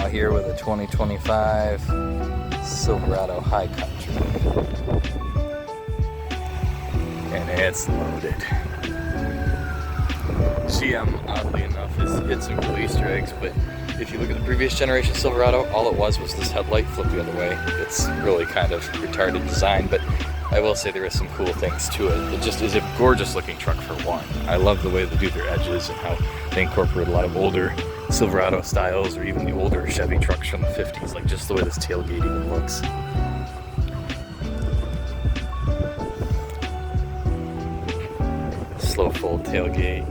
out here with a 2025 Silverado High Country. And it's loaded. GM, oddly enough, has hit some cool Easter eggs, but if you look at the previous generation Silverado, all it was this headlight flipped the other way. It's really kind of retarded design, but I will say there is some cool things to it. It just is a gorgeous looking truck for one. I love the way they do their edges and how they incorporate a lot of older Silverado styles or even the older Chevy trucks from the 50s, like just the way this tailgate even looks. Slow fold tailgate.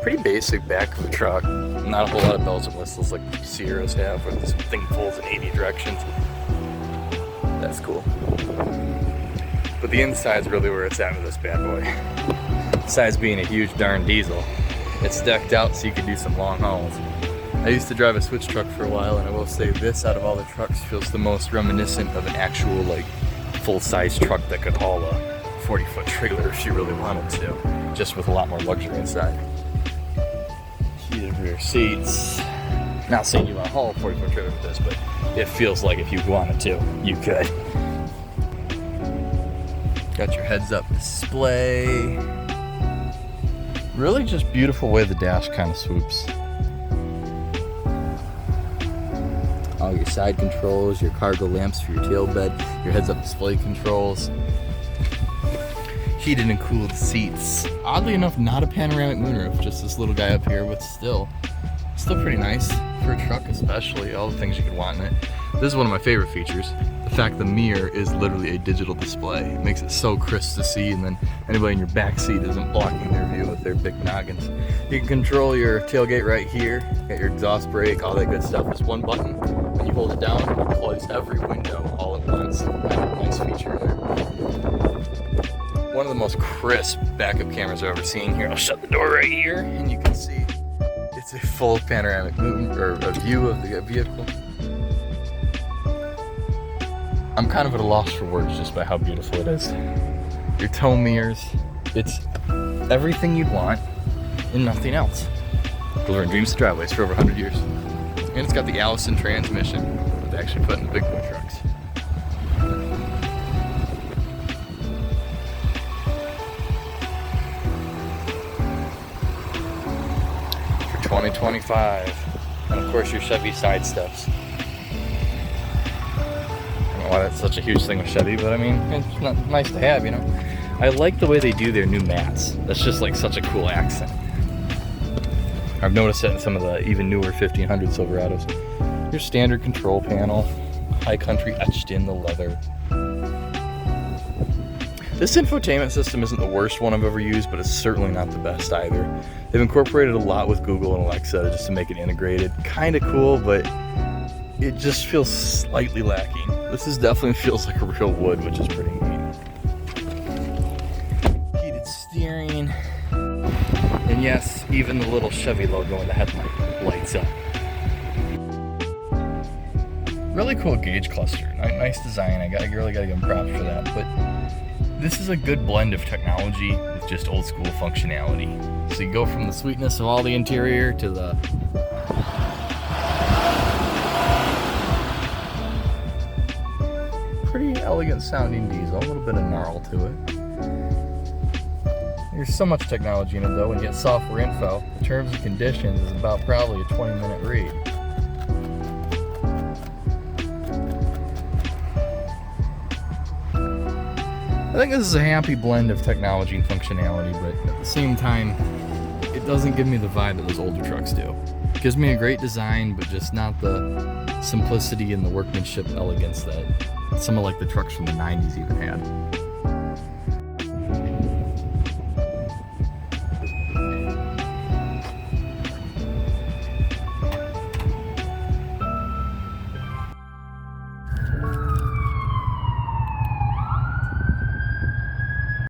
Pretty basic back of the truck. Not a whole lot of bells and whistles like Sierras have, where this thing folds in 80 directions. That's cool. But the inside's really where it's at with this bad boy. Besides being a huge darn diesel, it's decked out so you can do some long hauls. I used to drive a switch truck for a while, and I will say this out of all the trucks feels the most reminiscent of an actual like full-size truck that could haul a 40-foot trailer if you really wanted to, just with a lot more luxury inside. Heated rear seats. Not saying you want to haul a 40-foot trailer with this, but it feels like if you wanted to, you could. Got your heads-up display. Really just beautiful way the dash kind of swoops. All your side controls, your cargo lamps for your tail bed, your heads-up display controls. Heated and cooled seats. Oddly enough, not a panoramic moonroof, just this little guy up here, but still pretty nice for a truck, especially all the things you could want in it. This is one of my favorite features. The fact the mirror is literally a digital display. It makes it so crisp to see, and then anybody in your back seat isn't blocking their view with their big noggins. You can control your tailgate right here, got your exhaust brake, all that good stuff. Just one button. When you hold it down, it closes every window all at once. Kind of a nice feature there. One of the most crisp backup cameras I've ever seen here. I'll shut the door right here, and you can see it's a full panoramic a view of the vehicle. I'm kind of at a loss for words just by how beautiful it is. Your tow mirrors, it's everything you'd want and nothing else. Delivering dreams to driveways for over 100 years. And it's got the Allison transmission that they actually put in the big boy trucks. For 2025. And of course your Chevy side steps. Why that's such a huge thing with Chevy, but I mean, it's not nice to have, you know. I like the way they do their new mats. That's just like such a cool accent. I've noticed it in some of the even newer 1500 Silverados. Your standard control panel, High Country etched in the leather. This infotainment system isn't the worst one I've ever used, but it's certainly not the best either. They've incorporated a lot with Google and Alexa just to make it integrated. Kind of cool, but it just feels slightly lacking. This definitely feels like a real wood, which is pretty neat. Heated steering. And yes, even the little Chevy logo in the headlight lights up. Really cool gauge cluster. Nice design. I really gotta give them props for that. But this is a good blend of technology with just old school functionality. So you go from the sweetness of all the interior to the pretty elegant sounding diesel, a little bit of gnarl to it. There's so much technology in it though. When you get software info, the terms and conditions is about probably a 20-minute read. I think this is a happy blend of technology and functionality, but at the same time, it doesn't give me the vibe that those older trucks do. It gives me a great design, but just not the simplicity and the workmanship elegance that some of like the trucks from the 90s even had.